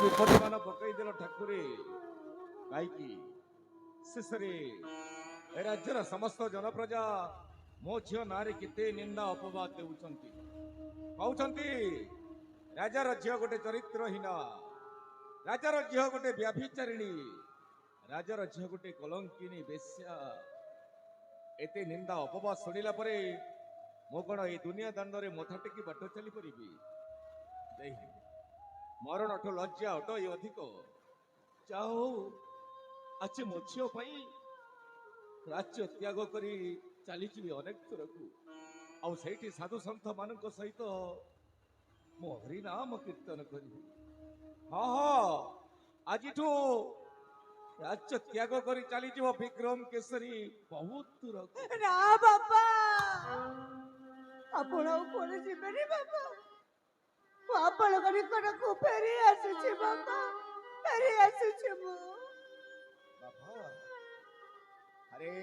विपत्ति मान पकईदेल ठाकुरे कहीं शेषे राज्यर समस्त जनप्रजा मो झील ना केते निंदा अपवाद देउछंती कहउछंती राजार झील गोटे चरित्रहीन राजार झील गोटे व्याभिचारिणी राजार झील गोटे कलंकिनी बेश्या एते निंदा अपवाद शुणिला परे मो कौन ये दुनिया दांडे मथा टेकी बाट चली पारि मरण ठू लज्जा अट ये अधिक जाओ आज मो झील राज्य त्याग करी चली अनेक थर को आठी साधु सन्थ मान सहित मो हरिनाम कीर्तन करी हाँ हाँ आज राज्य त्याग करी चली विक्रम केसरी बहुत दूर ना बापा आपण कोण जीवेनी बापा आपण निकट को फेरी आसुची बापा फेरी आसुची मु बापा अरे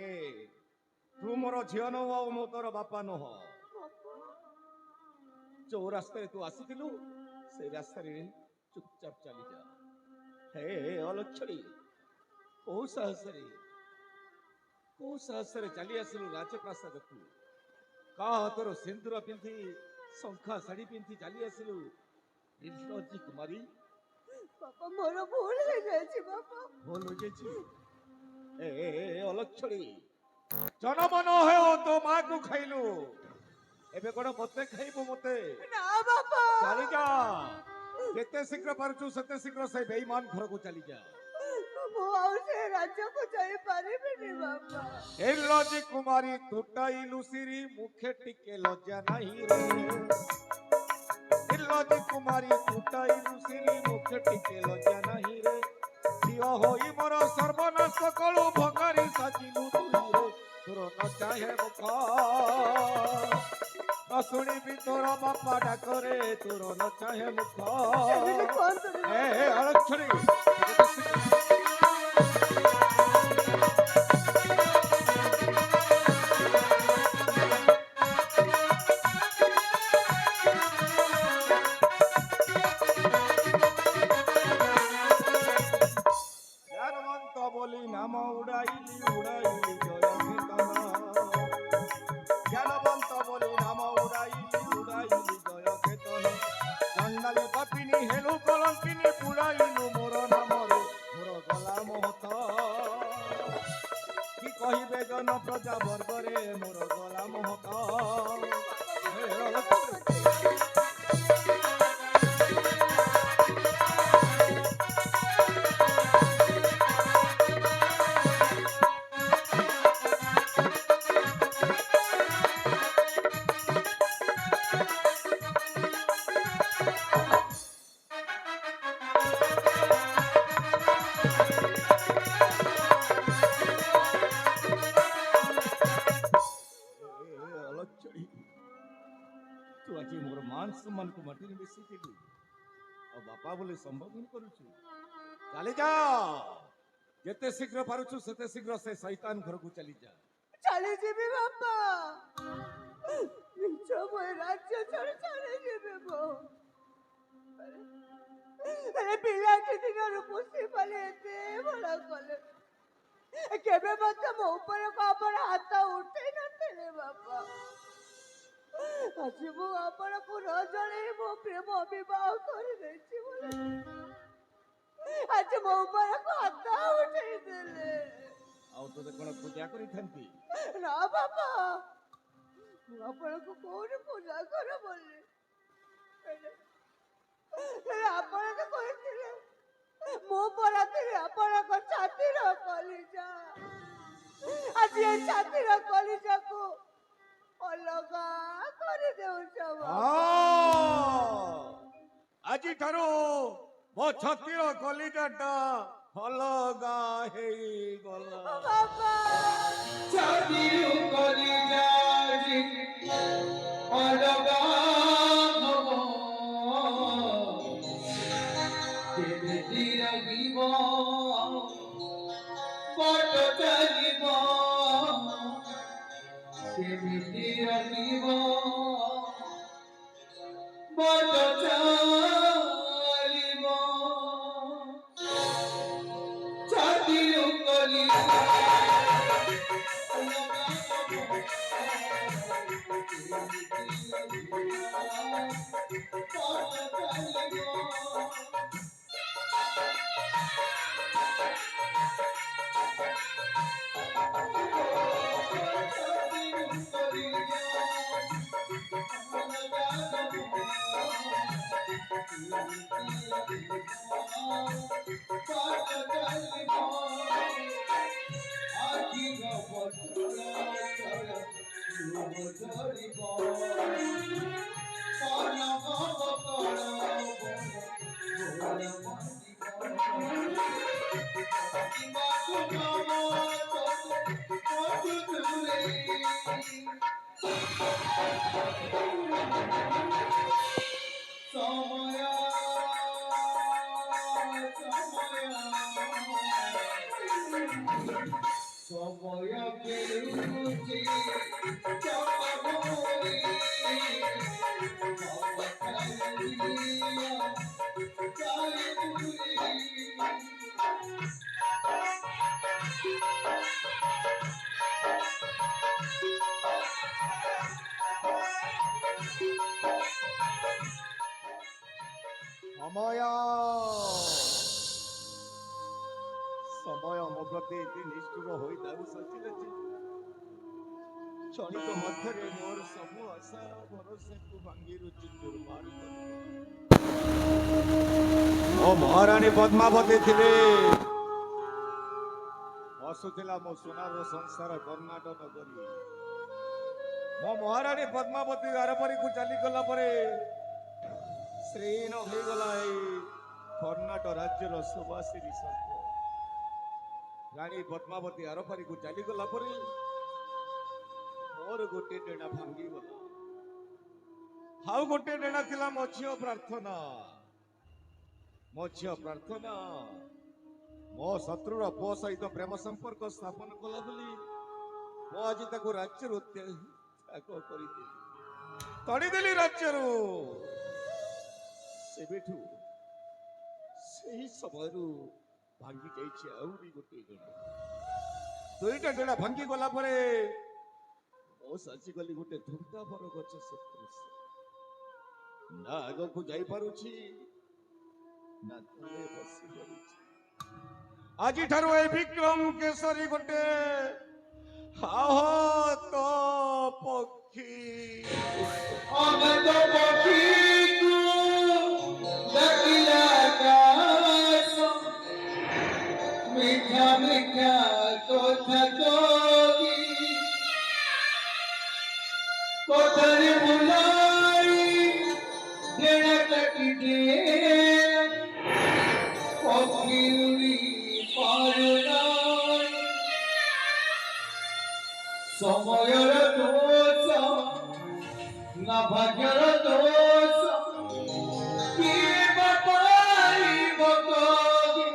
तू मोर झील नो मो तोर बापा नुह जो रास्ते तू आसुलु से रास्ते चुपचाप चली जा हे अलक्षणी को साहस चली आसलु राजप्रासाद को का तोर सिंदूर पिंधि शंखा साड़ी पिंधि चली आसलु निर्लज्जी कुमारी बापा मोर भूल हो जायछि बापा भूल हो जायछि ए अलक्षणी जन्म न हो तो मां को खाइलु एबे कोन मते खाइबो मते ना बापा चली जा जेते शीघ्र पारछु सेते शीघ्र से बेईमान घर को चली जा राज्य को जाई पारिबिनी बाबा निर्लज्जी कुमारी टूटाई लुसिरी मुखे टिके लज्जा नहीं रे निर्लज्जी कुमारी टूटाई लुसिरी मुखे टिके लज्जा नहीं रे झियो होई मोर सर्वनाश कलु भगारी साजिलु तुई रे तोर न चाहे मुख न शुणिबी तोर बापा डाकरे तोर न चाहे मुख ए अलक्षणी कहिबे जन प्रजा वर्गरे मोर गला महत तू आज मोर मान सम्मान को माटी में बेसी केलु और बापा बोले संभव नहीं करूछु चली जा जेते शीघ्र पारुछु सेते शीघ्र से शैतान घर को चली जा चली जीबी बापा निचो मोय राज्य छोड़ चली जीबी बो अरे पिला के दिन रुपुसी पले एते बड़ा कले केबे मत मो ऊपर को अपन हाथ उठे न तेरे बापा आज मु आपण को न जणे मो प्रेम विवाह कर देछि बोले आज मो ऊपर को हाथ उठे देले आउ तो कोन पूजा करी थंती ना बाबा मु आपण को कोन पूजा कर बोले आपण तो कहथिले मो पराते आपण को छाती रो कलिजा आज ये छाती रो कलिजा को अलगा कर देउ सब आज ठारो मो छातीर कलिजाटा अलगा हे गला बाबा छातीर कलिजा अलगा हो केमिति रहिब बट चलिब केमिति रहिब बट चलिब সময় পেরুছি চকভরে ସମୟ ସମୟ ମୋ ପ୍ରତି ଏତେ ନିଷ୍ଠୁର ହୋଇଥାଉ ସଚିଲଛି କ୍ଷଣିକ ମଧ୍ୟରେ ମୋର ସବୁ ଆଶା ଭରସାକୁ ଭାଙ୍ଗି ରୁଚି ଚୁରମାର ମୋ ମହାରାଣୀ ପଦ୍ମାବତୀ ଥିଲେ ବସୁଥିଲା ମୋ ସୁନାର ସଂସାର କର୍ଣ୍ଣାଟକ ନଗରୀ ମୋ ମହାରାଣୀ ପଦ୍ମାବତୀ ଆରପାରିକୁ ଚାଲିଗଲା ପରେ ଶ୍ରୀହୀନ ହୋଇଗଲା ଏଇ କର୍ଣ୍ଣାଟକ ରାଜ୍ୟର ସୁବାସିନୀ ସର୍ପ ରାଣୀ ପଦ୍ମାବତୀ ଆରପାରିକୁ ଚାଲିଗଲା ପରେ ମୋର ଗୋଟେ ଡେଣା ଭାଙ୍ଗିଗଲା ଆଉ ଗୋଟେ ଡେଣା ଥିଲା ମୋ ଝିଅ ପ୍ରାର୍ଥନା ମୋ ଶତ୍ରୁର ପୁଅ ସହିତ ପ୍ରେମ ସମ୍ପର୍କ ସ୍ଥାପନ କଲା ବୋଲି ମୁଁ ଆଜି ତାକୁ ରାଜ୍ୟରୁ ତ୍ୟାଗ କରିଦେଲି ତଡ଼ିଦେଲି ରାଜ୍ୟରୁ ସେବେଠୁ ସେହି ସମୟରୁ ଭାଙ୍ଗି ଯାଇଛି ଆହୁରି ଗୋଟିଏ ଡେଣା ଦୁଇଟା ଡେଣା ଭାଙ୍ଗି ଗଲା ପରେ ମୁଁ ସାଜିଗଲି ଗୋଟେ ଧୂମଧାମର ଗଛ ସଦୃଶ ନା ଆଗକୁ ଯାଇପାରୁଛି ନା ତଳେ ବସି ପାରୁଛି ଆଜିଠାରୁ ଏ ବିକ୍ରମ କେଶରୀ ଗୋଟେ ଆହତ ପକ୍ଷୀ অনন্ত পক্ষীকু ডাকিলা আকাশ মিঠা মিঠা কথা কহি কথারে বুলাই ডেড়া কাটি দে পক্ষী উড়ি পারুনাই সময়ের দোষ না ভাগ্যের দোষ কিয়ে বাপাইব কবি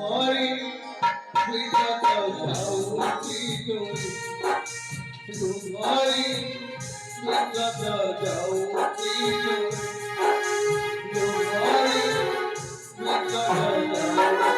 মরি বিগত যাউছি মরি বিগত যাউছি মরি বিগত যাউছি